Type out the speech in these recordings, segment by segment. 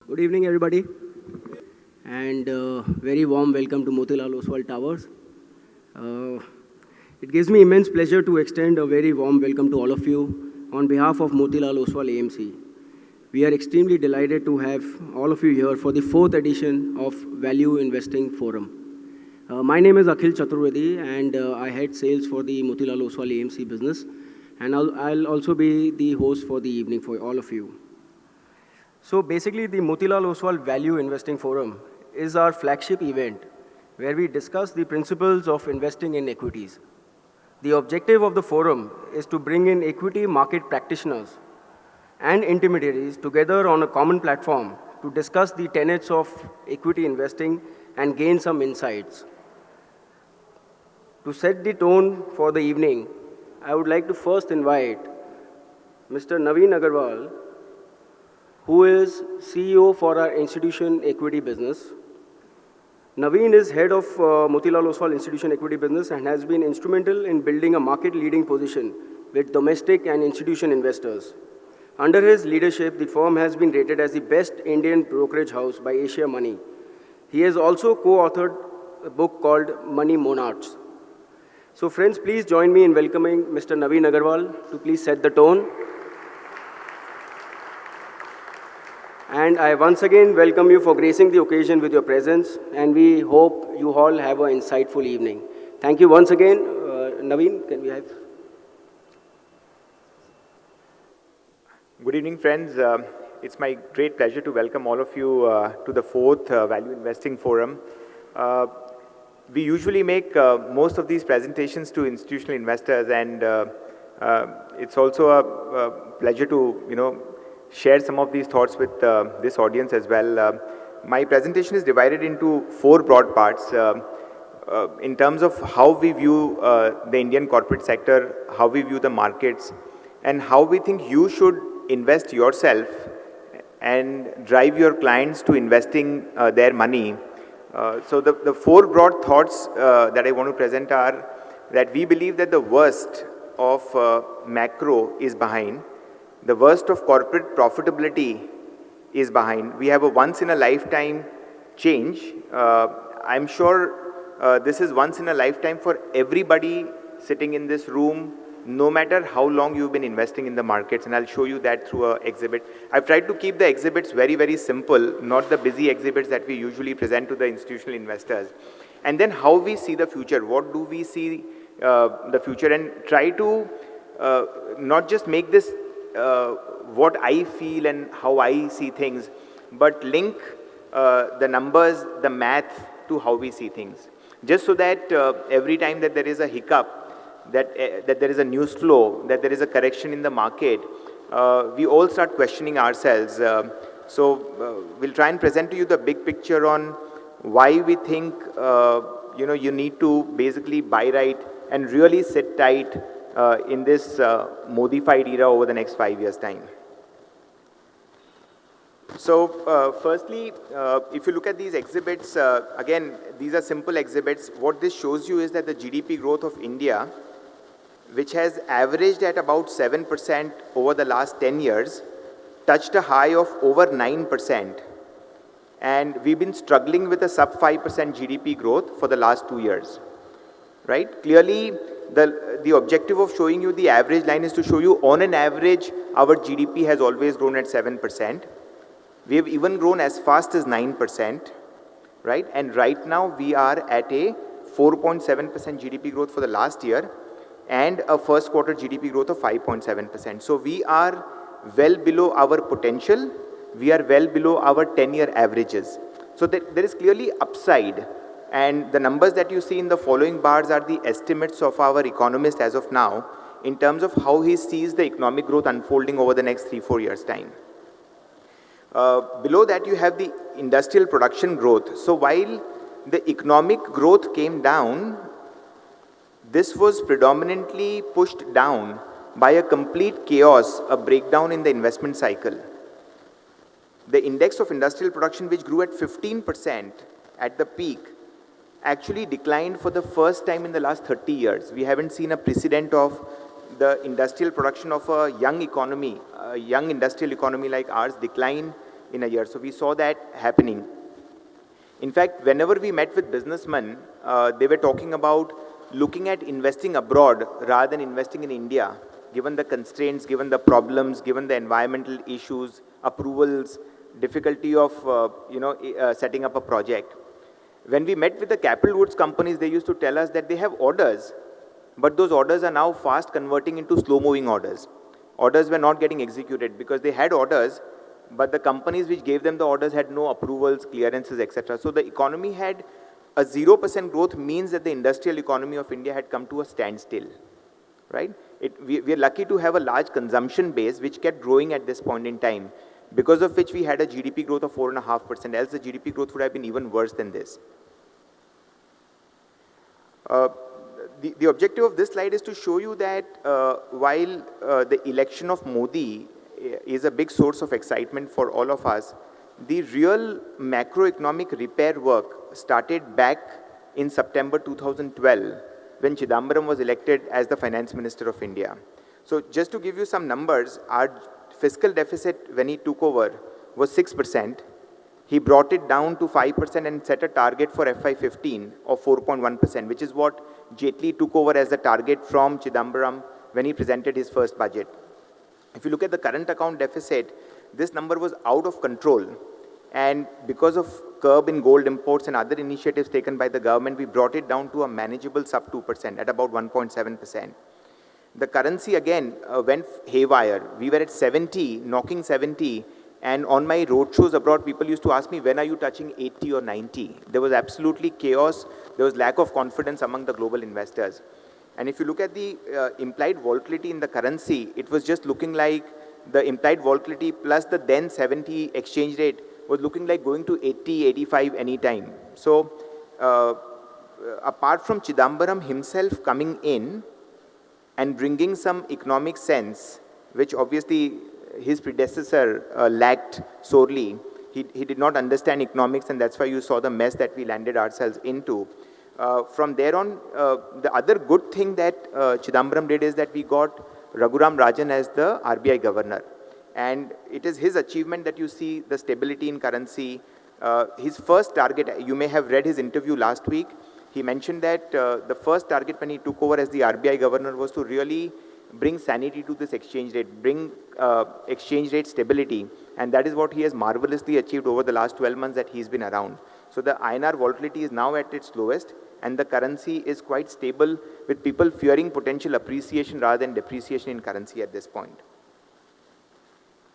Good evening, everybody, and very warm welcome to Motilal Oswal Towers. Uh, it gives me immense pleasure to extend a very warm welcome to all of you on behalf of Motilal Oswal AMC. We are extremely delighted to have all of you here for the fourth edition of Value Investing Forum. My name is Akhil Chaturvedi, and I head sales for the Motilal Oswal AMC business, and I'll also be the host for the evening for all of you. So basically, the Motilal Oswal Value Investing Forum is our flagship event where we discuss the principles of investing in equities. The objective of the forum is to bring in equity market practitioners and intermediaries together on a common platform to discuss the tenets of equity investing and gain some insights. To set the tone for the evening, I would like to first invite Mr. Navin Agarwal, who is CEO for our institution equity business. Navin is head of Motilal Oswal Institution Equity Business and has been instrumental in building a market-leading position with domestic and institution investors. Under his leadership, the firm has been rated as the best Indian brokerage house by Asia Money. He has also co-authored a book called Money Monarchs. So friends, please join me in welcoming Mr. Navin Agarwal to please set the tone. And I once again welcome you for gracing the occasion with your presence, and we hope you all have an insightful evening. Thank you once again. Naveen, can we have? Good evening, friends. It's my great pleasure to welcome all of you to the fourth Value Investing Forum. We usually make most of these presentations to institutional investors, and it's also a pleasure to, share some of these thoughts with this audience as well. My presentation is divided into four broad parts in terms of how we view the Indian corporate sector, how we view the markets, and how we think you should invest yourself and drive your clients to investing their money. So the four broad thoughts that I want to present are that we believe that the worst of macro is behind. The worst of corporate profitability is behind. We have a once-in-a-lifetime change. I'm sure this is once in a lifetime for everybody sitting in this room, no matter how long you've been investing in the markets, and I'll show you that through an exhibit. I've tried to keep the exhibits very, very simple, not the busy exhibits that we usually present to the institutional investors. And then how we see the future, what do we see the future, and try to not just make this what I feel and how I see things, but link the numbers, the math to how we see things. Just so that every time that there is a hiccup, that there is a news flow, that there is a correction in the market, we all start questioning ourselves. So we'll try and present to you the big picture on why we think you need to basically buy right and really sit tight in this modified era over the next 5 years' time. So firstly, if you look at these exhibits, again, these are simple exhibits. What this shows you is that the GDP growth of India, which has averaged at about 7% over the last 10 years, touched a high of over 9%. And we've been struggling with a sub 5% GDP growth for the last 2 years. Right? Clearly, the objective of showing you the average line is to show you on an average, our GDP has always grown at 7%. We have even grown as fast as 9%, right? And right now we are at a 4.7% GDP growth for the last year and a first quarter GDP growth of 5.7%. So we are well below our potential. We are well below our 10-year averages. So there is clearly upside. And the numbers that you see in the following bars are the estimates of our economist as of now in terms of how he sees the economic growth unfolding over the next 3-4 years' time. Below that, you have the industrial production growth. So while the economic growth came down, this was predominantly pushed down by a complete chaos, a breakdown in the investment cycle. The index of industrial production, which grew at 15% at the peak, actually declined for the first time in the last 30 years. We haven't seen a precedent of the industrial production of a young economy, a young industrial economy like ours, decline in a year. So we saw that happening. In fact, whenever we met with businessmen, they were talking about looking at investing abroad rather than investing in India, given the constraints, given the problems, given the environmental issues, approvals, difficulty of setting up a project. When we met with the capital goods companies, they used to tell us that they have orders, but those orders are now fast converting into slow-moving orders. Orders were not getting executed because they had orders, but the companies which gave them the orders had no approvals, clearances, etc. So the economy had a 0% growth means that the industrial economy of India had come to a standstill, right? We are lucky to have a large consumption base which kept growing at this point in time, because of which we had a GDP growth of 4.5%, else the GDP growth would have been even worse than this. The objective of this slide is to show you that while the election of Modi is a big source of excitement for all of us, the real macroeconomic repair work started back in September 2012 when Chidambaram was elected as the Finance Minister of India. So just to give you some numbers, our fiscal deficit when he took over was 6%. He brought it down to 5% and set a target for FY15 of 4.1%, which is what Jaitley took over as the target from Chidambaram when he presented his first budget. If you look at the current account deficit, this number was out of control. And because of curb in gold imports and other initiatives taken by the government, we brought it down to a manageable sub 2% at about 1.7%. The currency again went haywire. We were at 70, knocking 70. And on my roadshows abroad, people used to ask me, when are you touching 80 or 90? There was absolutely chaos. There was lack of confidence among the global investors. And if you look at the implied volatility in the currency, it was just looking like the implied volatility plus the then 70 exchange rate was looking like going to 80, 85 anytime. So apart from Chidambaram himself coming in and bringing some economic sense, which obviously his predecessor lacked sorely. He did not understand economics, and that's why you saw the mess that we landed ourselves into. From there on, the other good thing that Chidambaram did is that we got Raghuram Rajan as the RBI governor. And it is his achievement that you see the stability in currency. His first target, you may have read his interview last week, he mentioned that the first target when he took over as the RBI governor was to really bring sanity to this exchange rate, bring exchange rate stability, and that is what he has marvelously achieved over the last 12 months that he's been around. So the INR volatility is now at its lowest, and the currency is quite stable, with people fearing potential appreciation rather than depreciation in currency at this point.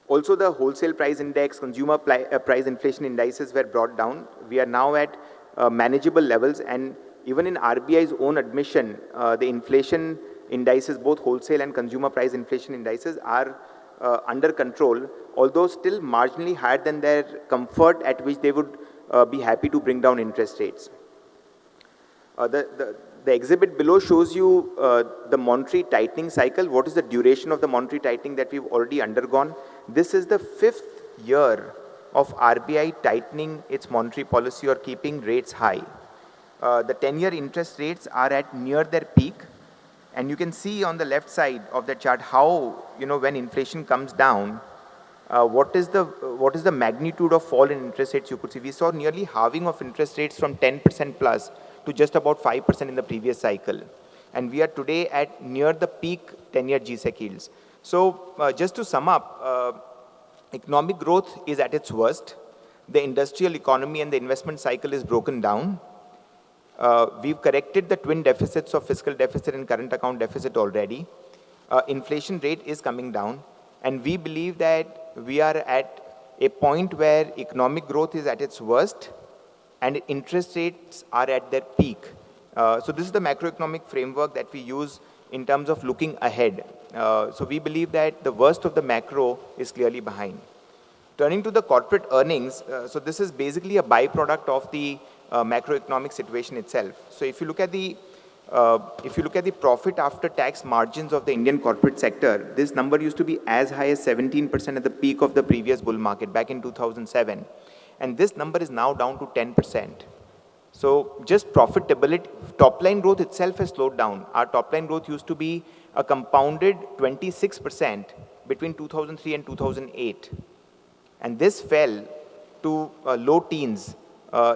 Also, the wholesale price index, consumer price inflation indices were brought down. We are now at manageable levels, and even in RBI's own admission, the inflation indices, both wholesale and consumer price inflation indices, are under control, although still marginally higher than their comfort at which they would be happy to bring down interest rates. The exhibit below shows you the monetary tightening cycle. What is the duration of the monetary tightening that we've already undergone? This is the 5th year of RBI tightening its monetary policy or keeping rates high. The 10-year interest rates are at near their peak. And you can see on the left side of the chart how, when inflation comes down, what is the magnitude of fall in interest rates you could see. We saw nearly halving of interest rates from 10% plus to just about 5% in the previous cycle. And we are today at near the peak 10-year GSEC yields. So just to sum up, economic growth is at its worst. The industrial economy and the investment cycle is broken down. We've corrected the twin deficits of fiscal deficit and current account deficit already. Inflation rate is coming down, and we believe that we are at a point where economic growth is at its worst and interest rates are at their peak. So this is the macroeconomic framework that we use in terms of looking ahead. So we believe that the worst of the macro is clearly behind. Turning to the corporate earnings, so this is basically a byproduct of the macroeconomic situation itself. So if you look at the profit after tax margins of the Indian corporate sector, this number used to be as high as 17% at the peak of the previous bull market back in 2007, and this number is now down to 10%. So just profitability, top line growth itself has slowed down. Our top line growth used to be a compounded 26% between 2003 and 2008. And this fell to low teens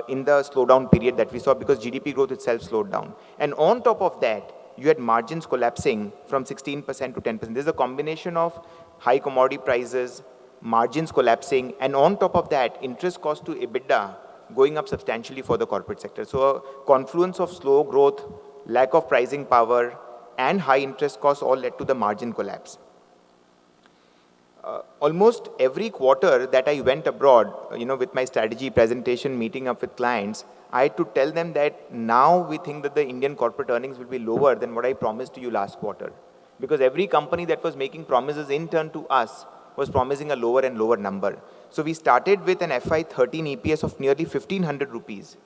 in the slowdown period that we saw because GDP growth itself slowed down. And on top of that, you had margins collapsing from 16% to 10%. There's a combination of high commodity prices, margins collapsing, and on top of that, interest cost to EBITDA going up substantially for the corporate sector. So a confluence of slow growth, lack of pricing power, and high interest costs all led to the margin collapse. Almost every quarter that I went abroad, with my strategy presentation, meeting up with clients, I had to tell them that now we think that the Indian corporate earnings will be lower than what I promised to you last quarter. Because every company that was making promises in turn to us was promising a lower and lower number. So we started with an FY13 EPS of nearly 1500 rupees.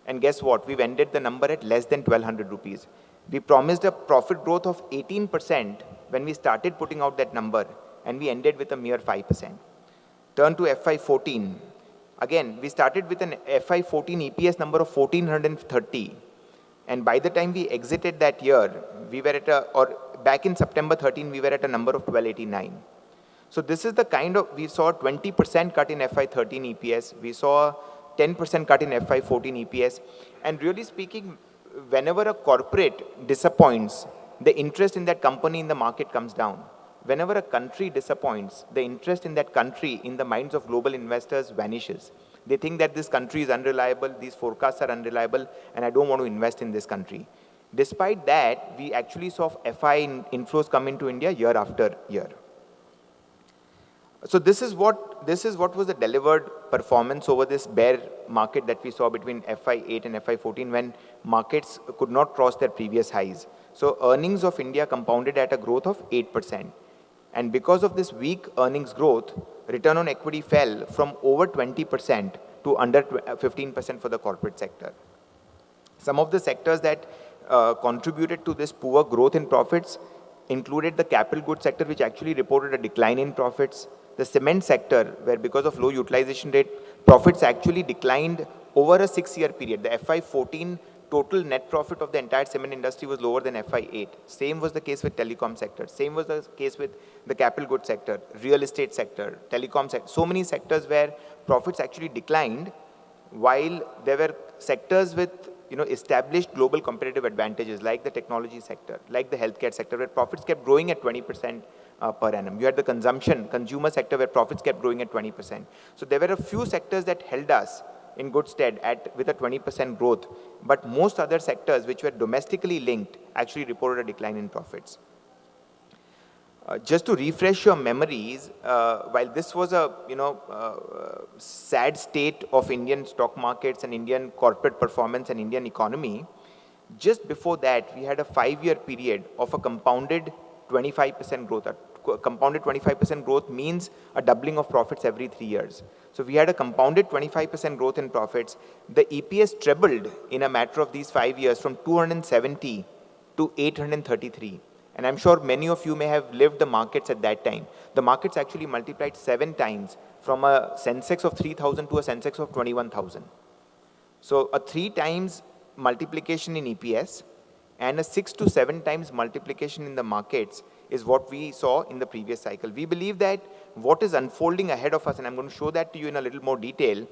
And guess what? We've ended the number at less than 1200 rupees. We promised a profit growth of 18% when we started putting out that number, and we ended with a mere 5%. Turn to FY14. Again, we started with an FY14 EPS number of 1430. And by the time we exited that year, we were at back in September 13, we were at a number of 1289. So this is the kind of, we saw a 20% cut in FY13 EPS. We saw a 10% cut in FY14 EPS. And really speaking, whenever a corporate disappoints, the interest in that company in the market comes down. Whenever a country disappoints, the interest in that country in the minds of global investors vanishes. They think that this country is unreliable, these forecasts are unreliable, and I don't want to invest in this country. Despite that, we actually saw FI inflows come into India year after year. So this is what was the delivered performance over this bear market that we saw between FY8 and FY14 when markets could not cross their previous highs. So earnings of India compounded at a growth of 8%. And because of this weak earnings growth, return on equity fell from over 20% to under 15% for the corporate sector. Some of the sectors that contributed to this poor growth in profits included the capital goods sector, which actually reported a decline in profits. The cement sector, where because of low utilization rate, profits actually declined over a 6-year period. The FY14 total net profit of the entire cement industry was lower than FY8. Same was the case with telecom sector. Same was the case with the capital goods sector, real estate sector, telecom sector. So many sectors where profits actually declined, while there were sectors with established global competitive advantages like the technology sector, like the healthcare sector, where profits kept growing at 20% per annum. You had the consumer sector where profits kept growing at 20%. So there were a few sectors that held us in good stead with a 20% growth, but most other sectors which were domestically linked actually reported a decline in profits. Just to refresh your memories, while this was a sad state of Indian stock markets and Indian corporate performance and Indian economy, just before that we had a 5-year period of a compounded 25% growth. A compounded 25% growth means a doubling of profits every 3 years. So we had a compounded 25% growth in profits. The EPS trebled in a matter of these 5 years from 270 to 833. And I'm sure many of you may have lived the markets at that time. The markets actually multiplied 7 times from a Sensex of 3,000 to a Sensex of 21,000. So a 3 times multiplication in EPS and a 6 to 7 times multiplication in the markets is what we saw in the previous cycle. We believe that what is unfolding ahead of us, and I'm going to show that to you in a little more detail,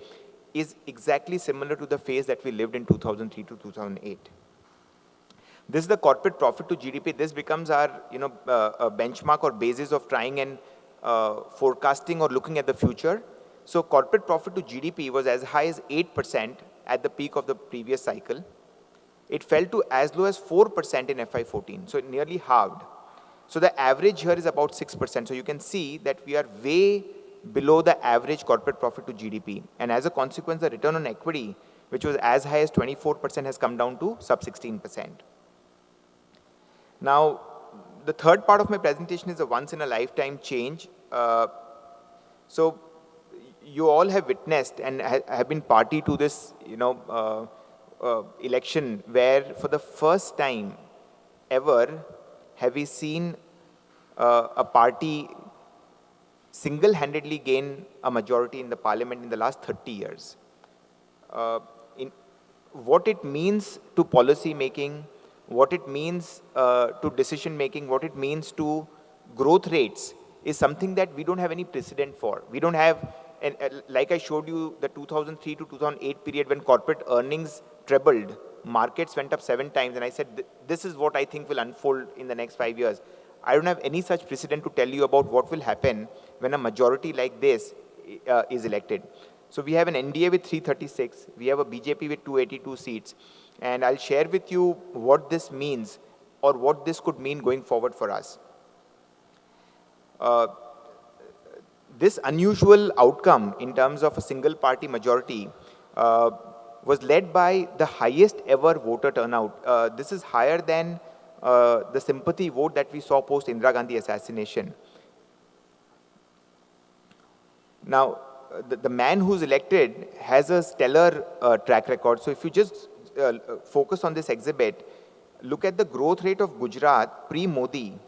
is exactly similar to the phase that we lived in 2003 to 2008. This is the corporate profit to GDP. This becomes our a benchmark or basis of trying and forecasting or looking at the future. So corporate profit to GDP was as high as 8% at the peak of the previous cycle. It fell to as low as 4% in FY14, so it nearly halved. So the average here is about 6%. So you can see that we are way below the average corporate profit to GDP. And as a consequence, the return on equity, which was as high as 24%, has come down to sub 16%. Now, the third part of my presentation is a once-in-a-lifetime change. So you all have witnessed and have been party to this, election where for the first time ever have we seen a party single-handedly gain a majority in the parliament in the last 30 years. What it means to policy making, what it means to decision making, what it means to growth rates is something that we don't have any precedent for. We don't have, and like I showed you, the 2003 to 2008 period when corporate earnings trebled, markets went up 7 times, and I said, this is what I think will unfold in the next 5 years. I don't have any such precedent to tell you about what will happen when a majority like this is elected. So we have an NDA with 336, we have a BJP with 282 seats, and I'll share with you what this means or what this could mean going forward for us. This unusual outcome in terms of a single party majority was led by the highest ever voter turnout. This is higher than the sympathy vote that we saw post Indira Gandhi assassination. Now, the man who's elected has a stellar track record. So if you just focus on this exhibit, look at the growth rate of Gujarat pre-Modi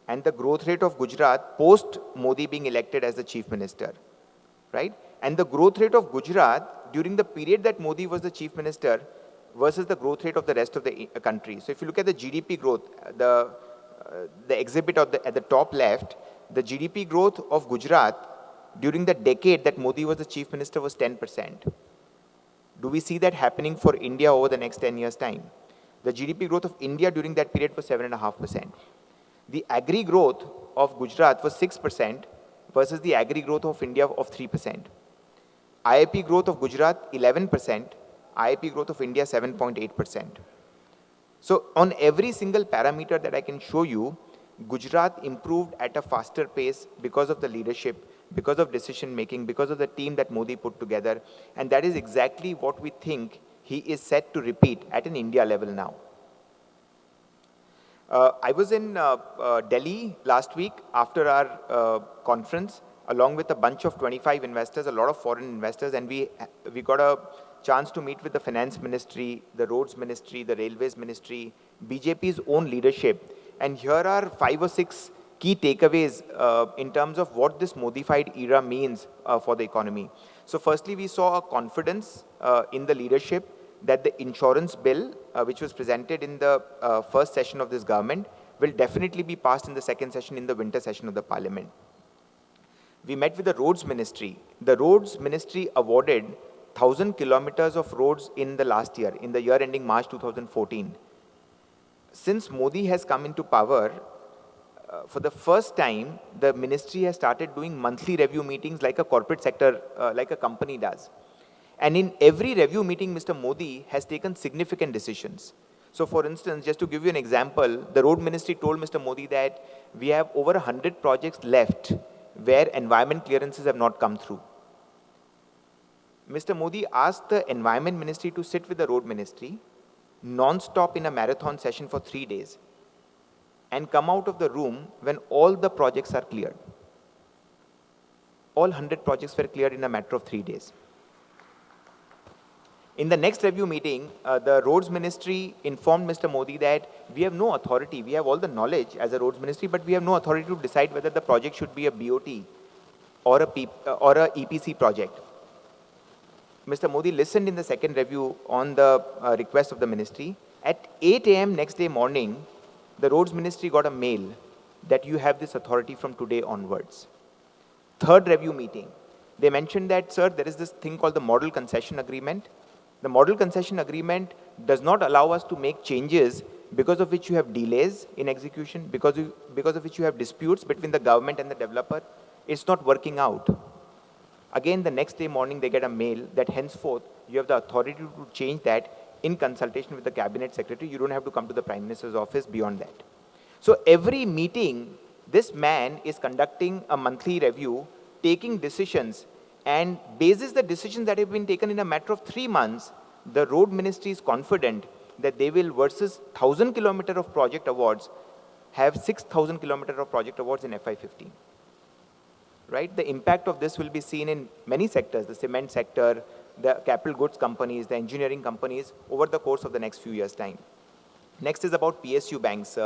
and the growth rate of Gujarat post-Modi being elected as the chief minister, right? And the growth rate of Gujarat during the period that Modi was the chief minister versus the growth rate of the rest of the country. So if you look at the GDP growth, the exhibit at the top left, the GDP growth of Gujarat during the decade that Modi was the chief minister was 10%. Do we see that happening for India over the next 10 years' time? The GDP growth of India during that period was 7.5%. The agri growth of Gujarat was 6% versus the agri growth of India of 3%. IIP growth of Gujarat 11%, IIP growth of India 7.8%. So on every single parameter that I can show you, Gujarat improved at a faster pace because of the leadership, because of decision making, because of the team that Modi put together. And that is exactly what we think he is set to repeat at an India level now. I was in Delhi last week after our conference, along with a bunch of 25 investors, a lot of foreign investors, and we got a chance to meet with the finance ministry, the roads ministry, the railways ministry, BJP's own leadership. And here are 5 or 6 key takeaways in terms of what this modified era means for the economy. So firstly, we saw a confidence in the leadership that the insurance bill, which was presented in the first session of this government, will definitely be passed in the second session, in the winter session of the parliament. We met with the roads ministry. The roads ministry awarded 1,000 kilometers of roads in the last year, in the year ending March 2014. Since Modi has come into power, for the first time, the ministry has started doing monthly review meetings like a corporate sector, like a company does. And in every review meeting, Mr. Modi has taken significant decisions. So for instance, just to give you an example, the road ministry told Mr. Modi that we have over 100 projects left where environment clearances have not come through. Mr. Modi asked the environment ministry to sit with the road ministry non-stop in a marathon session for 3 days and come out of the room when all the projects are cleared. All 100 projects were cleared in a matter of 3 days. In the next review meeting, the roads ministry informed Mr. Modi that we have no authority, we have all the knowledge as a roads ministry, but we have no authority to decide whether the project should be a BOT or a EPC project. Mr. Modi listened in the second review on the request of the ministry. At 8 a.m. next day morning, the roads ministry got a mail that you have this authority from today onwards. Third review meeting, they mentioned that, sir, there is this thing called the model concession agreement. The model concession agreement does not allow us to make changes because of which you have delays in execution, because of which you have disputes between the government and the developer. It's not working out. Again, the next day morning, they get a mail that henceforth, you have the authority to change that in consultation with the cabinet secretary. You don't have to come to the Prime Minister's office beyond that. So every meeting, this man is conducting a monthly review, taking decisions, and basis the decisions that have been taken in a matter of 3 months, the road ministry is confident that they will, versus 1,000 kilometer of project awards, have 6,000 kilometer of project awards in FY15. Right? The impact of this will be seen in many sectors, the cement sector, the capital goods companies, the engineering companies, over the course of the next few years' time. Next is about PSU banks.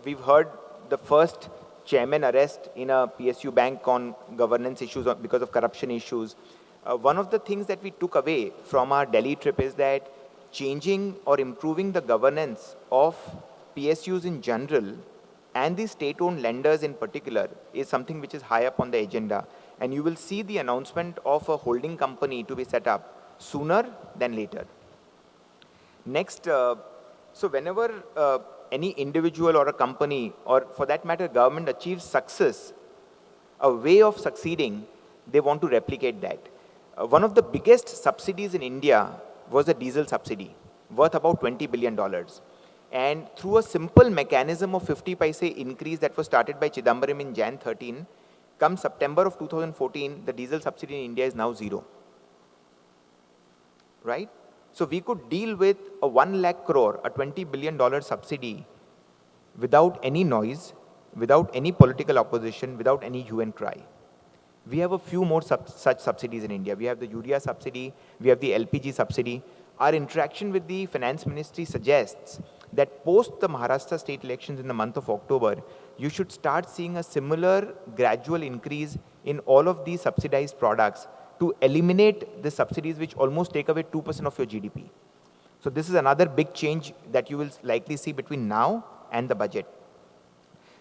We've heard the first chairman arrest in a PSU bank on governance issues because of corruption issues. One of the things that we took away from our Delhi trip is that changing or improving the governance of PSUs in general and the state-owned lenders in particular is something which is high up on the agenda. And you will see the announcement of a holding company to be set up sooner than later. Next, so whenever any individual or a company, or for that matter, government achieves success, a way of succeeding, they want to replicate that. One of the biggest subsidies in India was the diesel subsidy, worth about $20 billion. And through a simple mechanism of 50 paise increase that was started by Chidambaram in Jan 13, come September of 2014, the diesel subsidy in India is now zero. Right? So we could deal with a 1 lakh crore, a $20 billion subsidy without any noise, without any political opposition, without any hue and cry. We have a few more such subsidies in India. We have the urea subsidy, we have the LPG subsidy. Our interaction with the finance ministry suggests that post the Maharashtra state elections in the month of October, you should start seeing a similar gradual increase in all of these subsidized products to eliminate the subsidies which almost take away 2% of your GDP. So this is another big change that you will likely see between now and the budget.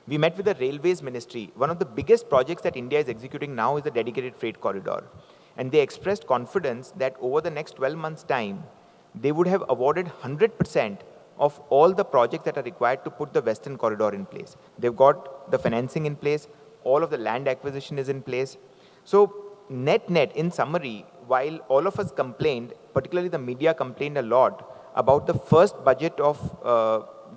We met with the Railways Ministry. One of the biggest projects that India is executing now is the dedicated freight corridor. And they expressed confidence that over the next 12 months' time, they would have awarded 100% of all the projects that are required to put the Western corridor in place. They've got the financing in place, all of the land acquisition is in place. So net, in summary, while all of us complained, particularly the media complained a lot about the first budget of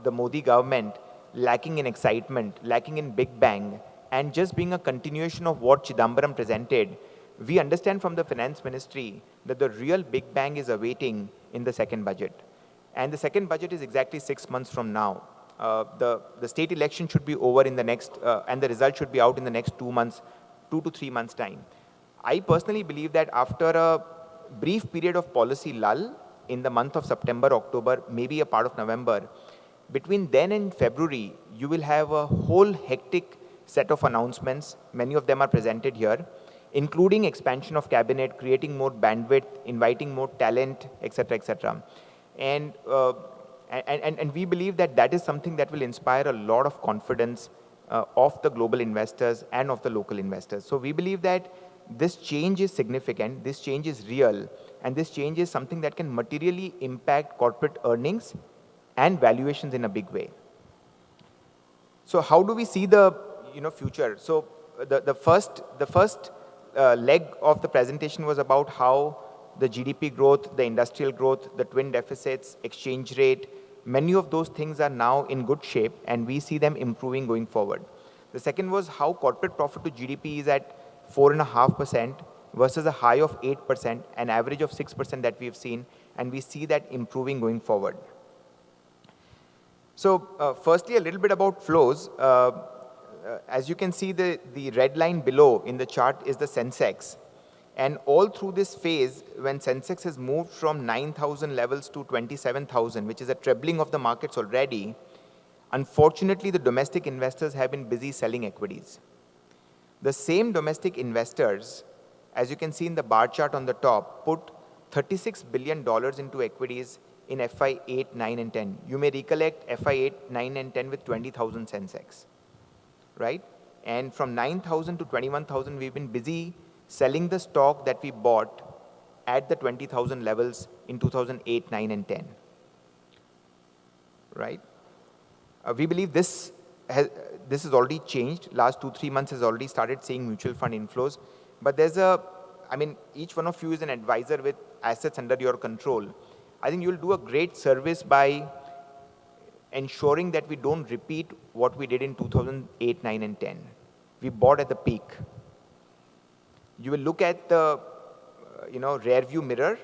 the Modi government lacking in excitement, lacking in big bang, and just being a continuation of what Chidambaram presented, we understand from the finance ministry that the real big bang is awaiting in the second budget. And the second budget is exactly 6 months from now. The state election should be over in the next, and the result should be out in the next 2 months, 2 to 3 months' time. I personally believe that after a brief period of policy lull in the month of September, October, maybe a part of November, between then and February, you will have a whole hectic set of announcements. Many of them are presented here, including expansion of cabinet, creating more bandwidth, inviting more talent, etc., etc. And we believe that that is something that will inspire a lot of confidence of the global investors and of the local investors. So we believe that this change is significant, this change is real, and this change is something that can materially impact corporate earnings and valuations in a big way. So how do we see the future? So the first leg of the presentation was about how the GDP growth, the industrial growth, the twin deficits, exchange rate, many of those things are now in good shape and we see them improving going forward. The second was how corporate profit to GDP is at 4.5% versus a high of 8%, an average of 6% that we've seen, and we see that improving going forward. So firstly, a little bit about flows. As you can see, the red line below in the chart is the Sensex. And all through this phase, when Sensex has moved from 9,000 levels to 27,000, which is a trebling of the markets already, unfortunately, the domestic investors have been busy selling equities. The same domestic investors, as you can see in the bar chart on the top, put $36 billion into equities in FY 8, 9, and 10. You may recollect FY 8, 9, and 10 with 20,000 Sensex, right? And from 9,000 to 21,000, we've been busy selling the stock that we bought at the 20,000 levels in 2008, 9, and 10, right? We believe this has already changed. Last 2-3 months has already started seeing mutual fund inflows. But there's each one of you is an advisor with assets under your control. I think you'll do a great service by ensuring that we don't repeat what we did in 2008, 9, and 10. We bought at the peak. You will look at the rear view mirror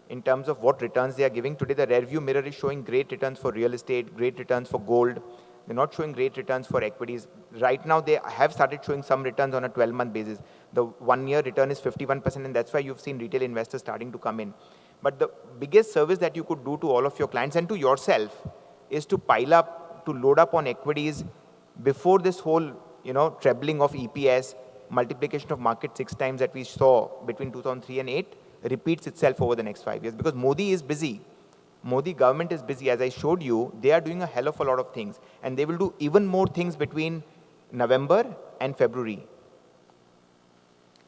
in terms of what returns they are giving. Today, the rear view mirror is showing great returns for real estate, great returns for gold. They're not showing great returns for equities. Right now, they have started showing some returns on a 12-month basis. The 1-year return is 51%, and that's why you've seen retail investors starting to come in. But the biggest service that you could do to all of your clients and to yourself is to pile up, to load up on equities before this whole, trebling of EPS, multiplication of market 6 times that we saw between 2003 and 8 repeats itself over the next 5 years. Because Modi is busy. Modi government is busy. As I showed you, they are doing a hell of a lot of things. And they will do even more things between November and February.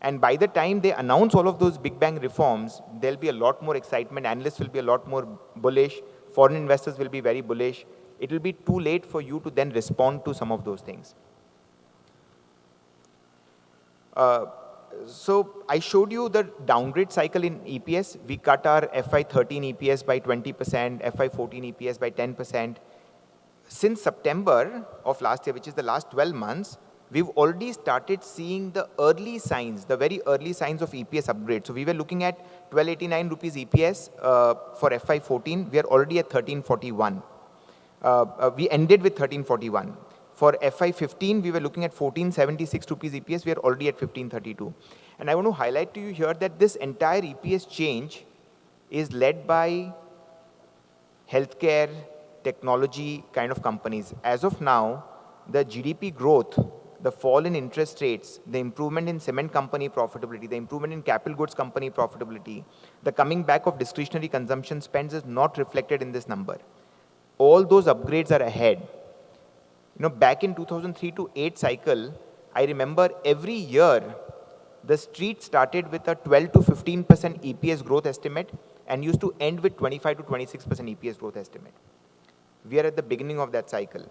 And by the time they announce all of those big bang reforms, there'll be a lot more excitement. Analysts will be a lot more bullish. Foreign investors will be very bullish. It will be too late for you to then respond to some of those things. So I showed you the downgrade cycle in EPS. We cut our FY13 EPS by 20%, FY14 EPS by 10%. Since September of last year, which is the last 12 months, we've already started seeing the early signs, the very early signs of EPS upgrade. So we were looking at 1289 rupees EPS for FY14. We are already at 1341. We ended with 1341. For FY15, we were looking at 1476 rupees EPS. We are already at 1532. And I want to highlight to you here that this entire EPS change is led by healthcare, technology kind of companies. As of now, the GDP growth, the fall in interest rates, the improvement in cement company profitability, the improvement in capital goods company profitability, the coming back of discretionary consumption spends is not reflected in this number. All those upgrades are ahead. You know, back in 2003 to 8 cycle, I remember every year, the street started with a 12 to 15% EPS growth estimate and used to end with 25 to 26% EPS growth estimate. We are at the beginning of that cycle.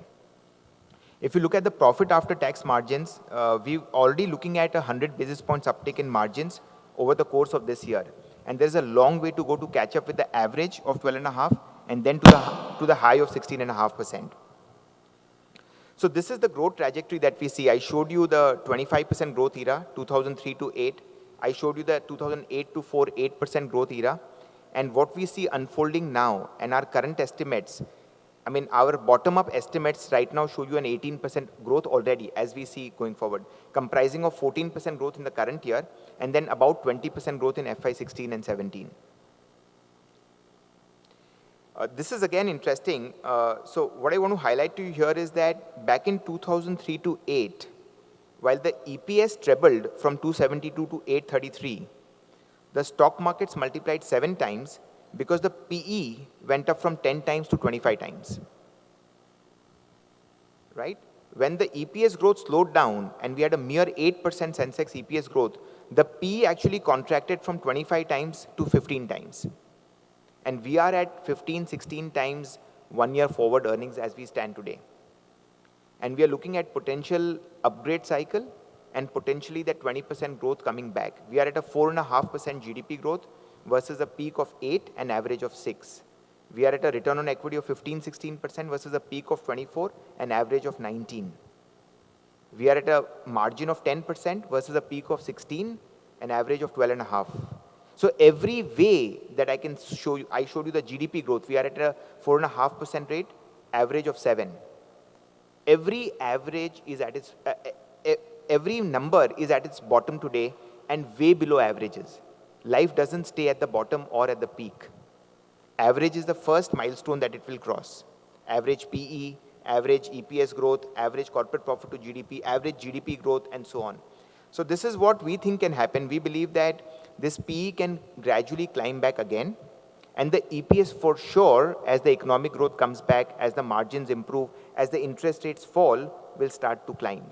If you look at the profit after tax margins, we're already looking at 100 basis points uptick in margins over the course of this year. And there's a long way to go to catch up with the average of 12.5 and then to the high of 16.5%. So this is the growth trajectory that we see. I showed you the 25% growth era, 2003 to 8. I showed you the 2008 to 4, 8% growth era. And what we see unfolding now and our current estimates, I mean, our bottom-up estimates right now show you an 18% growth already as we see going forward, comprising of 14% growth in the current year and then about 20% growth in FY16 and 17. This is again interesting. So what I want to highlight to you here is that back in 2003 to 8, while the EPS trebled from 272 to 833, the stock markets multiplied 7 times because the PE went up from 10 times to 25 times. Right? When the EPS growth slowed down and we had a mere 8% Sensex EPS growth, the PE actually contracted from 25 times to 15 times. And we are at 15, 16 times 1 year forward earnings as we stand today. And we are looking at potential upgrade cycle and potentially that 20% growth coming back. We are at a 4.5% GDP growth versus a peak of 8 and average of 6. We are at a return on equity of 15, 16% versus a peak of 24 and average of 19. We are at a margin of 10% versus a peak of 16 and average of 12.5. So every way that I can show you, I showed you the GDP growth. We are at a 4.5% rate, average of 7. Every average is at its, every number is at its bottom today and way below averages. Life doesn't stay at the bottom or at the peak. Average is the first milestone that it will cross. Average PE, average EPS growth, average corporate profit to GDP, average GDP growth, and so on. So this is what we think can happen. We believe that this PE can gradually climb back again. And the EPS for sure, as the economic growth comes back, as the margins improve, as the interest rates fall, will start to climb.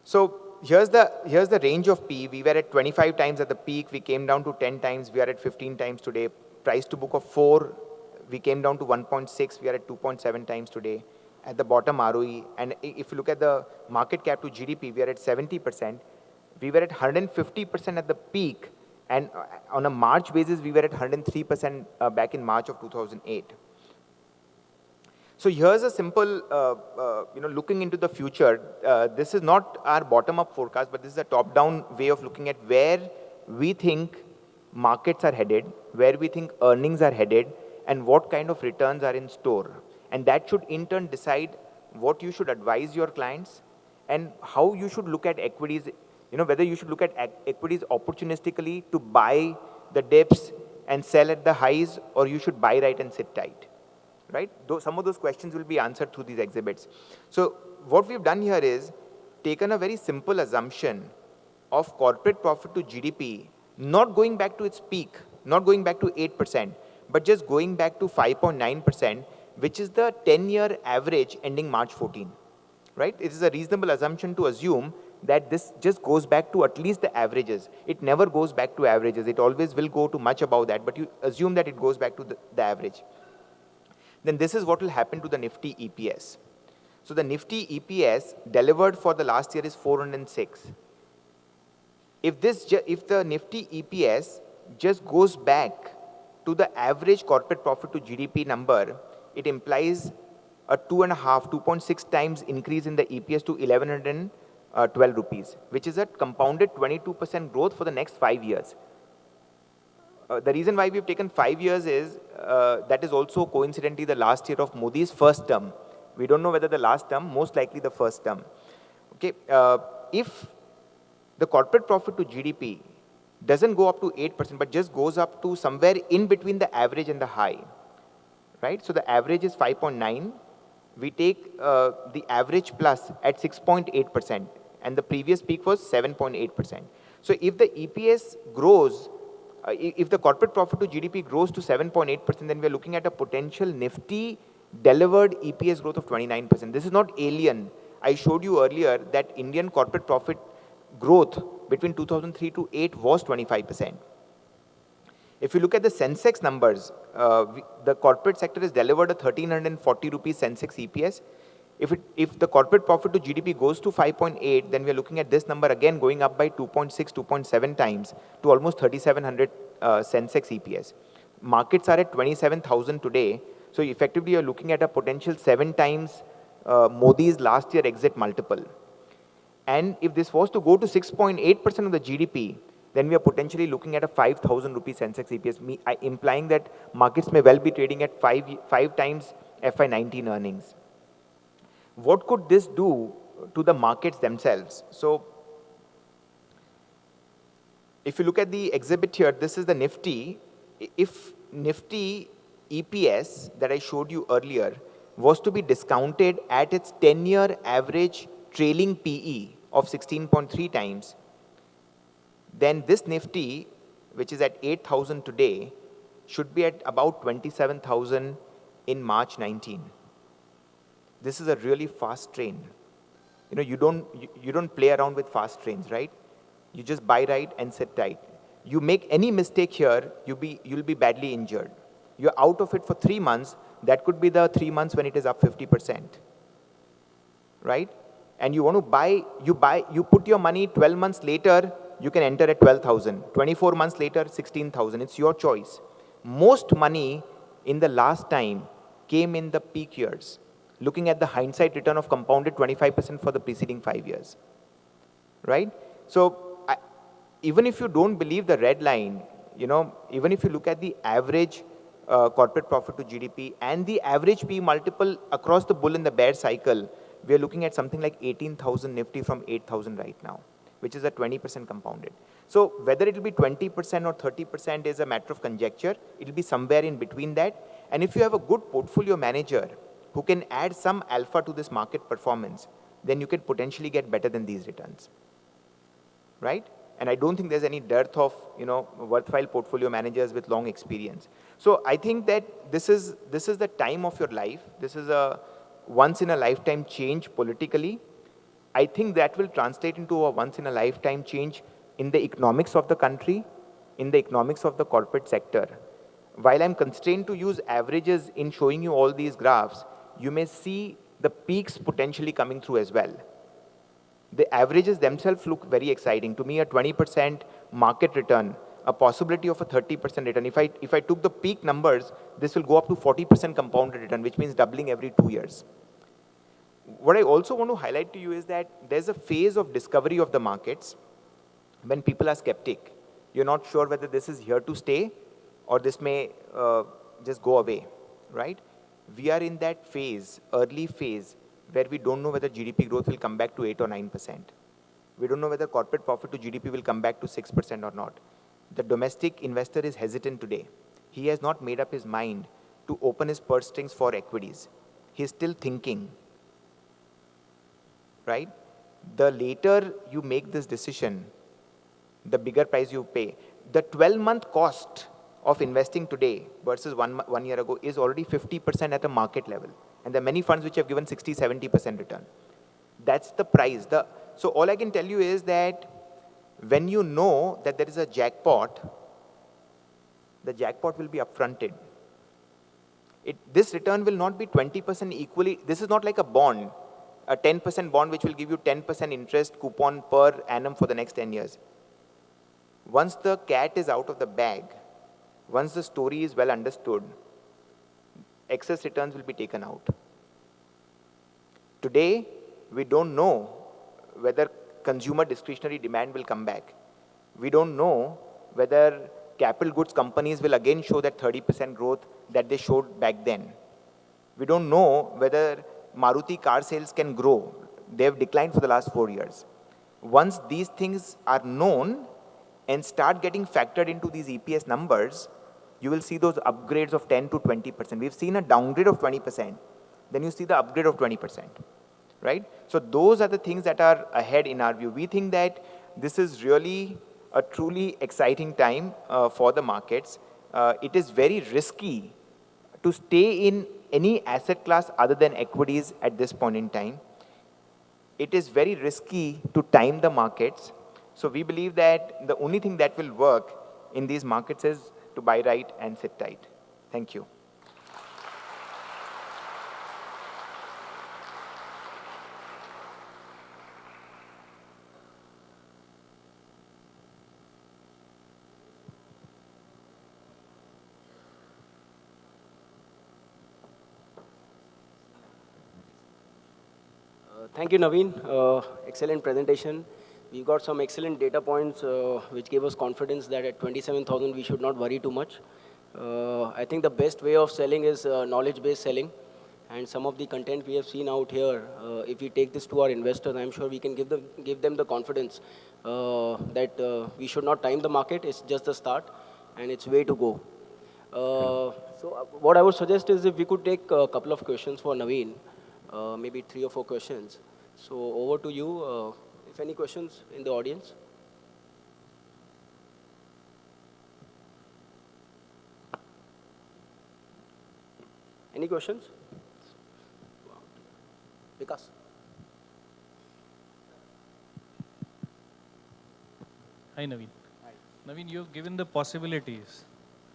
So here's the range of PE. We were at 25 times at the peak. We came down to 10 times. We are at 15 times today. Price to book of 4. We came down to 1.6. We are at 2.7 times today. At the bottom ROE, and if you look at the market cap to GDP, we are at 70%. We were at 150% at the peak, and on a March basis, we were at 103% back in March of 2008. So here's a simple, looking into the future. This is not our bottom-up forecast, but this is a top-down way of looking at where we think markets are headed, where we think earnings are headed, and what kind of returns are in store. And that should in turn decide what you should advise your clients and how you should look at equities, whether you should look at equities opportunistically to buy the dips and sell at the highs, or you should buy right and sit tight, right? Some of those questions will be answered through these exhibits. So what we've done here is taken a very simple assumption of corporate profit to GDP, not going back to its peak, not going back to 8%, but just going back to 5.9%, which is the 10-year average ending March 14, right? It is a reasonable assumption to assume that this just goes back to at least the averages. It never goes back to averages. It always will go to much above that, but you assume that it goes back to the average. Then this is what will happen to the Nifty EPS. So the Nifty EPS delivered for the last year is 406. If the Nifty EPS just goes back to the average corporate profit to GDP number, it implies a 2.6 times increase in the EPS to 1112 rupees, which is a compounded 22% growth for the next 5 years. The reason why we've taken 5 years is that is also coincidentally the last year of Modi's first term. We don't know whether the last term, most likely the first term. Okay, if the corporate profit to GDP doesn't go up to 8%, but just goes up to somewhere in between the average and the high, right? So the average is 5.9. We take the average plus at 6.8%, and the previous peak was 7.8%. So if the EPS grows, if the corporate profit to GDP grows to 7.8%, then we're looking at a potential Nifty delivered EPS growth of 29%. This is not alien. I showed you earlier that Indian corporate profit growth between 2003 to 8 was 25%. If you look at the Sensex numbers, the corporate sector has delivered a 1340 rupees Sensex EPS. If the corporate profit to GDP goes to 5.8, then we are looking at this number again going up by 2.6, 2.7 times to almost 3700 Sensex EPS. Markets are at 27,000 today. So effectively, you're looking at a potential 7 times Modi's last year exit multiple. And if this was to go to 6.8% of the GDP, then we are potentially looking at a 5,000 rupees Sensex EPS, implying that markets may well be trading at 5 times FY19 earnings. What could this do to the markets themselves? So if you look at the exhibit here, this is the Nifty. If Nifty EPS that I showed you earlier was to be discounted at its 10-year average trailing PE of 16.3 times, then this Nifty, which is at 8,000 today, should be at about 27,000 in March 19. This is a really fast train. You know, you don't play around with fast trains, right? You just buy right and sit tight. You make any mistake here, you'll be badly injured. You're out of it for 3 months. That could be the 3 months when it is up 50%, right? And you want to buy, you put your money 12 months later, you can enter at 12,000. 24 months later, 16,000. It's your choice. Most money in the last time came in the peak years, looking at the hindsight return of compounded 25% for the preceding 5 years, right? So even if you don't believe the red line, you know, even if you look at the average corporate profit to GDP and the average P multiple across the bull and the bear cycle, we are looking at something like 18,000 Nifty from 8,000 right now, which is a 20% compounded. So whether it will be 20% or 30% is a matter of conjecture. It will be somewhere in between that. And if you have a good portfolio manager who can add some alpha to this market performance, then you can potentially get better than these returns, right? And I don't think there's any dearth of, you know, worthwhile portfolio managers with long experience. So I think that this is the time of your life. This is a once in a lifetime change politically. I think that will translate into a once in a lifetime change in the economics of the country, in the economics of the corporate sector. While I'm constrained to use averages in showing you all these graphs, you may see the peaks potentially coming through as well. The averages themselves look very exciting. To me, a 20% market return, a possibility of a 30% return. If I took the peak numbers, this will go up to 40% compounded return, which means doubling every 2 years. What I also want to highlight to you is that there's a phase of discovery of the markets when people are skeptic. You're not sure whether this is here to stay or this may just go away, right? We are in that phase, early phase, where we don't know whether GDP growth will come back to 8 or 9%. We don't know whether corporate profit to GDP will come back to 6% or not. The domestic investor is hesitant today. He has not made up his mind to open his purse strings for equities. He's still thinking, right? The later you make this decision, the bigger price you pay. The 12-month cost of investing today versus one year ago is already 50% at a market level. And there are many funds which have given 60, 70% return. That's the price. So all I can tell you is that when you know that there is a jackpot, the jackpot will be upfronted. This return will not be 20% equally. This is not like a bond, a 10% bond which will give you 10% interest coupon per annum for the next 10 years. Once the cat is out of the bag, once the story is well understood, excess returns will be taken out. Today, we don't know whether consumer discretionary demand will come back. We don't know whether capital goods companies will again show that 30% growth that they showed back then. We don't know whether Maruti car sales can grow. They have declined for the last 4 years. Once these things are known and start getting factored into these EPS numbers, you will see those upgrades of 10 to 20%. We've seen a downgrade of 20%. Then you see the upgrade of 20%, right? So those are the things that are ahead in our view. We think that this is really a truly exciting time for the markets. It is very risky to stay in any asset class other than equities at this point in time. It is very risky to time the markets. So we believe that the only thing that will work in these markets is to buy right and sit tight. Thank you. Thank you, Navin. Excellent presentation. We got some excellent data points which gave us confidence that at 27,000 we should not worry too much. I think the best way of selling is knowledge-based selling. And some of the content we have seen out here, if we take this to our investors, I'm sure we can give them the confidence that we should not time the market. It's just the start, and it's way to go. So what I would suggest is if we could take a couple of questions for Navin, maybe 3 or 4 questions. So over to you. If any questions in the audience? Any questions? Vikas. Hi, Navin. Hi. Navin, you've given the possibilities.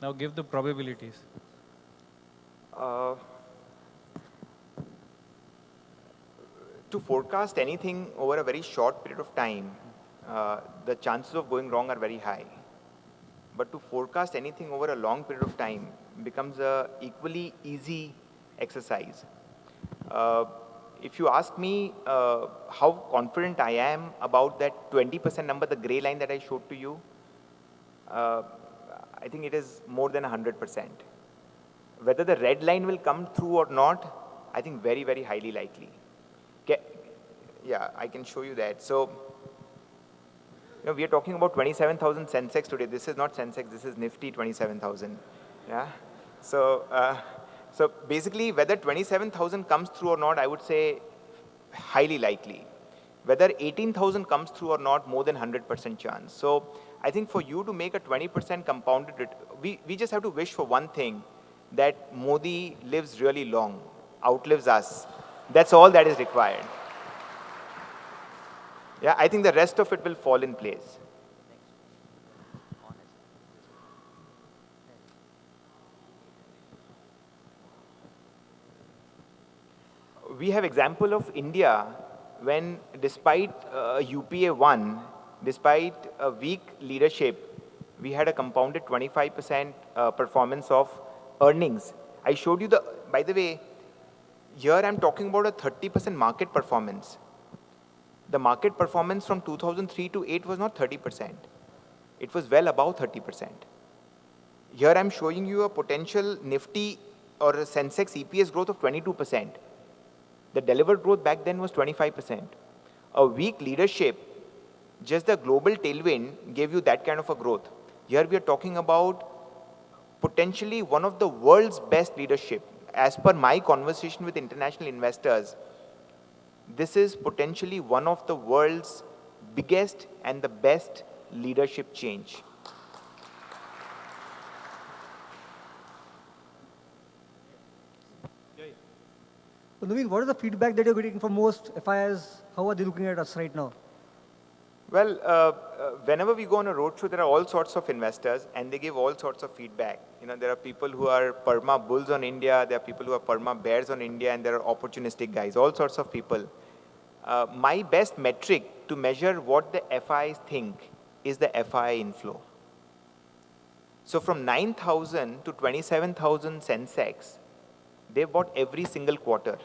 Now give the probabilities. To forecast anything over a very short period of time, the chances of going wrong are very high. But to forecast anything over a long period of time becomes an equally easy exercise. If you ask me how confident I am about that 20% number, the gray line that I showed to you, I think it is more than 100%. Whether the red line will come through or not, I think very, very highly likely. Yeah, I can show you that. So, we are talking about 27,000 Sensex today. This is not Sensex, this is Nifty 27,000. Yeah. So, so basically, whether 27,000 comes through or not, I would say highly likely. Whether 18,000 comes through or not, more than 100% chance. So, I think for you to make a 20% compounded return, we just have to wish for one thing, that Modi lives really long, outlives us. That's all that is required. Yeah, I think the rest of it will fall in place. We have example of India when despite UPA 1, despite a weak leadership, we had a compounded 25% performance of earnings. I showed you by the way, here I'm talking about a 30% market performance. The market performance from 2003 to 8 was not 30%. It was well above 30%. Here I'm showing you a potential Nifty or a Sensex EPS growth of 22%. The delivered growth back then was 25%. A weak leadership, just the global tailwind gave you that kind of a growth. Here we are talking about potentially one of the world's best leadership. As per my conversation with international investors, this is potentially one of the world's biggest and the best leadership change. Navin, what is the feedback that you're getting from most FIs? How are they looking at us right now? Well, whenever we go on a roadshow, there are all sorts of investors, and they give all sorts of feedback. You know, there are people who are perma bulls on India, there are people who are perma bears on India, and there are opportunistic guys, all sorts of people. My best metric to measure what the FIs think is the FI inflow. So from 9,000 to 27,000 Sensex, they've bought every single quarter.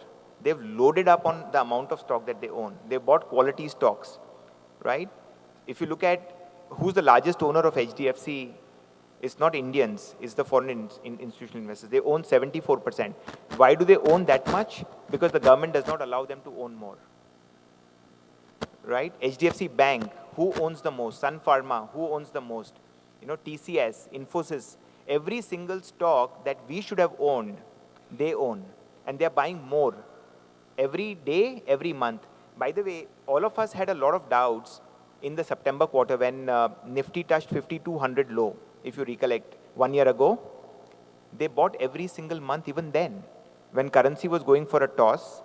They've loaded up on the amount of stock that they own. They've bought quality stocks, right? If you look at who's the largest owner of HDFC, it's not Indians, it's the foreign institutional investors. They own 74%. Why do they own that much? Because the government does not allow them to own more, right? HDFC Bank, who owns the most? Sun Pharma, who owns the most? You know, TCS, Infosys, every single stock that we should have owned, they own. And they're buying more every day, every month. By the way, all of us had a lot of doubts in the September quarter when Nifty touched 5,200 low, if you recollect, 1 year ago. They bought every single month even then. When currency was going for a toss,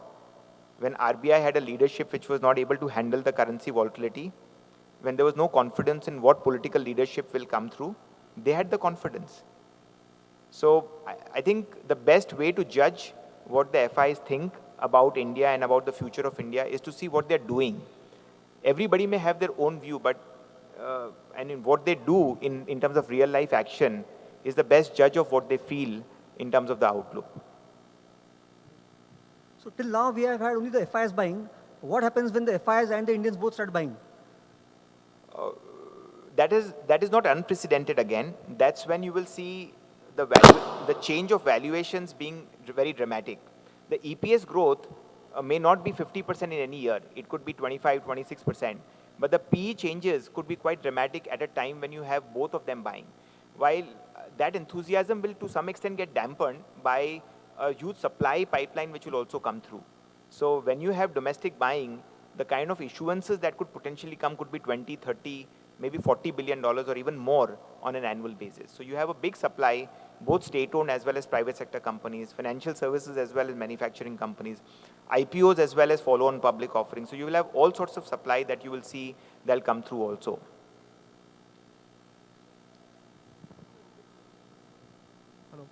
when RBI had a leadership which was not able to handle the currency volatility, when there was no confidence in what political leadership will come through, they had the confidence. So I think the best way to judge what the FIs think about India and about the future of India is to see what they're doing. Everybody may have their own view, but and in what they do in terms of real life action is the best judge of what they feel in terms of the outlook. So till now, we have had only the FIs buying. What happens when the FIs and the Indians both start buying? That is not unprecedented again. That's when you will see the change of valuations being very dramatic. The EPS growth may not be 50% in any year. It could be 25, 26%. But the PE changes could be quite dramatic at a time when you have both of them buying. While that enthusiasm will to some extent get dampened by a huge supply pipeline which will also come through. So when you have domestic buying, the kind of issuances that could potentially come could be 20, 30, maybe $40 billion or even more on an annual basis. So you have a big supply, both state-owned as well as private sector companies, financial services as well as manufacturing companies, IPOs as well as follow-on public offerings. So you will have all sorts of supply that you will see that'll come through also. Hello.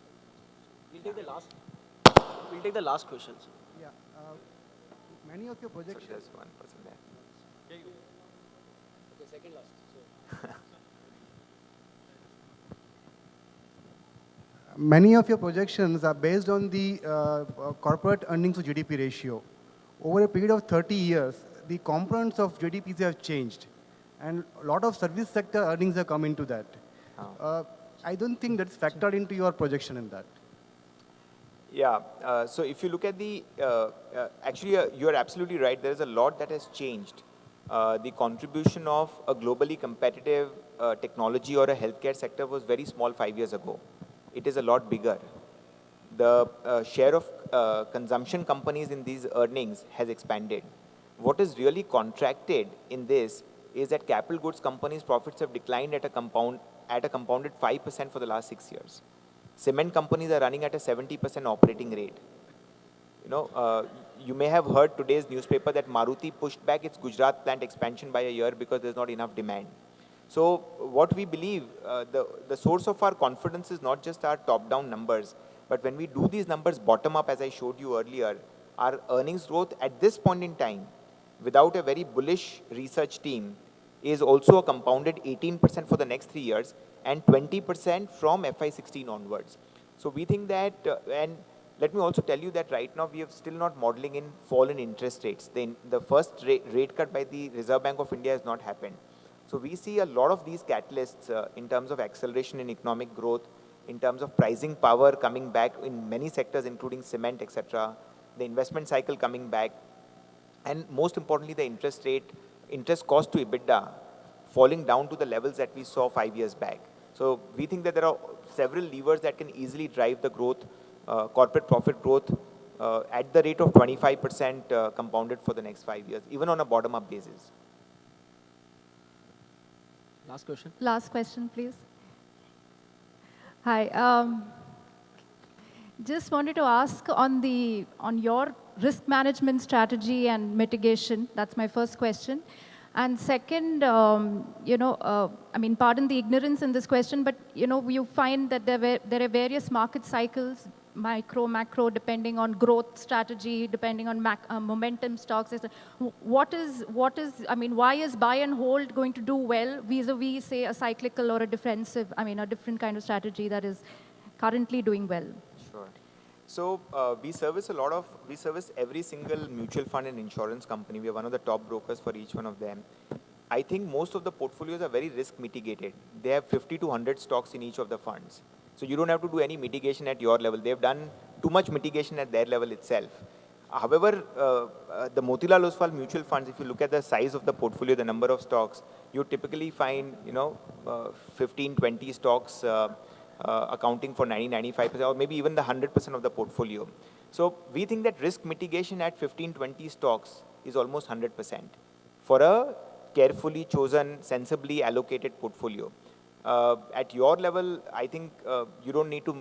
We'll take the last question. Yeah. Many of your projections. So there's one person there. Okay, second last. Many of your projections are based on the corporate earnings to GDP ratio. Over a period of 30 years, the components of GDPs have changed, and a lot of service sector earnings have come into that. I don't think that's factored into your projection in that. Yeah, so if you look at the, actually you're absolutely right, there is a lot that has changed. The contribution of a globally competitive technology or a healthcare sector was very small 5 years ago. It is a lot bigger. The share of consumption companies in these earnings has expanded. What is really contracted in this is that capital goods companies' profits have declined at a compounded 5% for the last 6 years. Cement companies are running at a 70% operating rate. You know, you may have heard today's newspaper that Maruti pushed back its Gujarat plant expansion by a year because there's not enough demand. So what we believe, the source of our confidence is not just our top-down numbers, but when we do these numbers bottom-up, as I showed you earlier, our earnings growth at this point in time, without a very bullish research team, is also a compounded 18% for the next 3 years and 20% from FY16 onwards. So we think that, and let me also tell you that right now we are still not modeling in fall in interest rates. The first rate cut by the Reserve Bank of India has not happened. So we see a lot of these catalysts in terms of acceleration in economic growth, in terms of pricing power coming back in many sectors, including cement, etc., the investment cycle coming back, and most importantly, the interest cost to EBITDA falling down to the levels that we saw 5 years back. So we think that there are several levers that can easily drive the growth, corporate profit growth at the rate of 25% compounded for the next 5 years, even on a bottom-up basis. Last question. Last question, please. Hi. Just wanted to ask on your risk management strategy and mitigation? That's my first question. And second, I mean, pardon the ignorance in this question, but you find that there are various market cycles, micro, macro, depending on growth strategy, depending on momentum stocks. I mean, why is buy and hold going to do well vis-a-vis, say, a cyclical or a defensive, I mean, a different kind of strategy that is currently doing well? Sure. So we service every single mutual fund and insurance company. We are one of the top brokers for each one of them. I think most of the portfolios are very risk mitigated. They have 50 to 100 stocks in each of the funds. So you don't have to do any mitigation at your level. They've done too much mitigation at their level itself. However, the Motilal Oswal mutual funds, if you look at the size of the portfolio, the number of stocks, you typically find 15, 20 stocks accounting for 90-95% or maybe even the 100% of the portfolio. So we think that risk mitigation at 15-20 stocks is almost 100% for a carefully chosen, sensibly allocated portfolio. At your level, I think you don't need to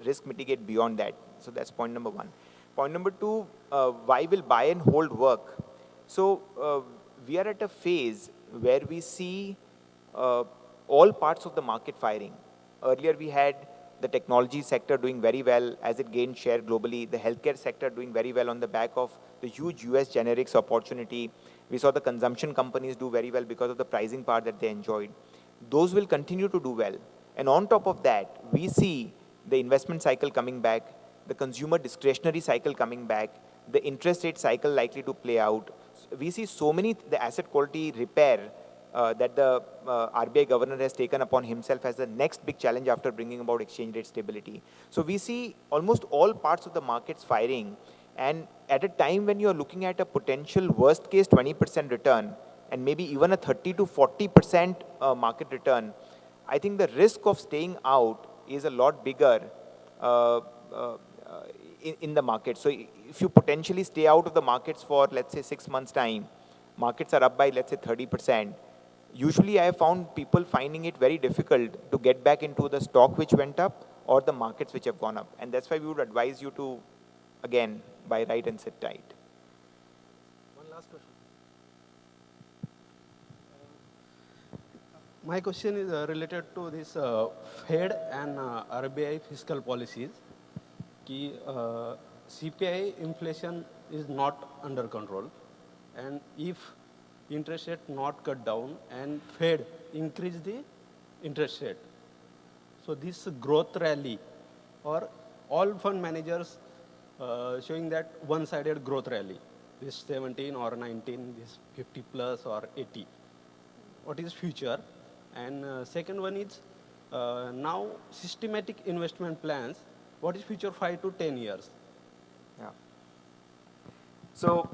risk mitigate beyond that. So that's point number one. Point number two, why will buy and hold work? So we are at a phase where we see all parts of the market firing. Earlier, we had the technology sector doing very well as it gained share globally, the healthcare sector doing very well on the back of the huge US generics opportunity. We saw the consumption companies do very well because of the pricing power that they enjoyed. Those will continue to do well. And on top of that, we see the investment cycle coming back, the consumer discretionary cycle coming back, the interest rate cycle likely to play out. We see so many, the asset quality repair that the RBI governor has taken upon himself as the next big challenge after bringing about exchange rate stability. So we see almost all parts of the markets firing. And at a time when you're looking at a potential worst case 20% return and maybe even a 30 to 40% market return, I think the risk of staying out is a lot bigger in the market. So if you potentially stay out of the markets for, let's say, 6 months' time, markets are up by, let's say, 30%. Usually I have found people finding it very difficult to get back into the stock which went up or the markets which have gone up. And that's why we would advise you to, again, buy right and sit tight. One last question. My question is related to this Fed and RBI fiscal policies. Ki, CPI inflation is not under control, and if interest rate not cut down and Fed increase the interest rate, so this growth rally or all fund managers showing that one-sided growth rally, this 17 or 19, this 50 plus or 80. What is future? And second one is now systematic investment plans. What is future 5 to 10 years? Yeah. So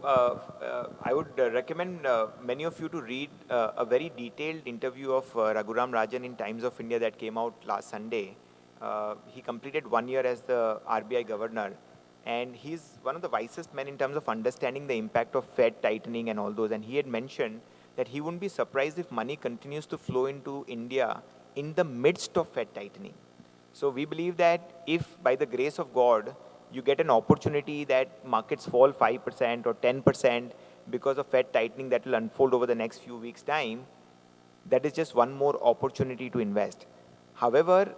I would recommend many of you to read a very detailed interview of Raghuram Rajan in Times of India that came out last Sunday. He completed 1 year as the RBI governor, and he's one of the wisest men in terms of understanding the impact of Fed tightening and all those. And he had mentioned that he wouldn't be surprised if money continues to flow into India in the midst of Fed tightening. So we believe that if, by the grace of God, you get an opportunity that markets fall 5% or 10% because of Fed tightening that will unfold over the next few weeks' time, that is just one more opportunity to invest. However,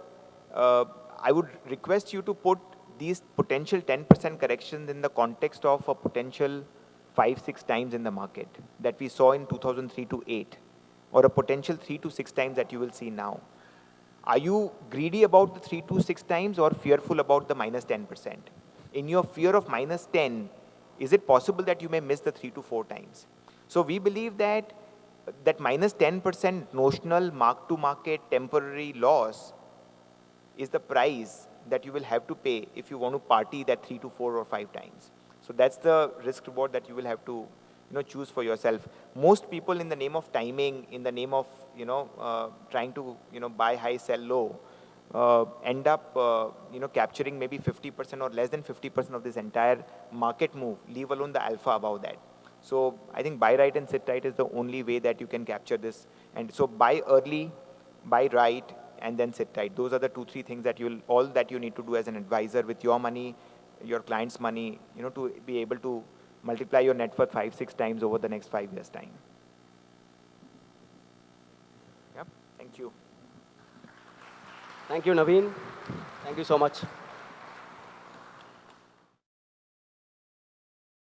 I would request you to put these potential 10% corrections in the context of a potential 5-6 times in the market that we saw in 2003 to 8, or a potential 3 to 6 times that you will see now. Are you greedy about the 3 to 6 times or fearful about the minus 10%? In your fear of minus 10, is it possible that you may miss the 3 to 4 times? So we believe that minus 10% notional mark-to-market temporary loss is the price that you will have to pay if you want to party that 3 to 4 or 5 times. So that's the risk reward that you will have to choose for yourself. Most people, in the name of timing, in the name of trying to buy high, sell low, end up capturing maybe 50% or less than 50% of this entire market move, leave alone the alpha above that. So I think buy right and sit right is the only way that you can capture this. And so buy early, buy right, and then sit tight. Those are the 2-3 things that all that you need to do as an advisor with your money, your client's money, to be able to multiply your net worth 5-6 times over the next 5 years' time. Yep. Thank you. Thank you, Navin. Thank you so much.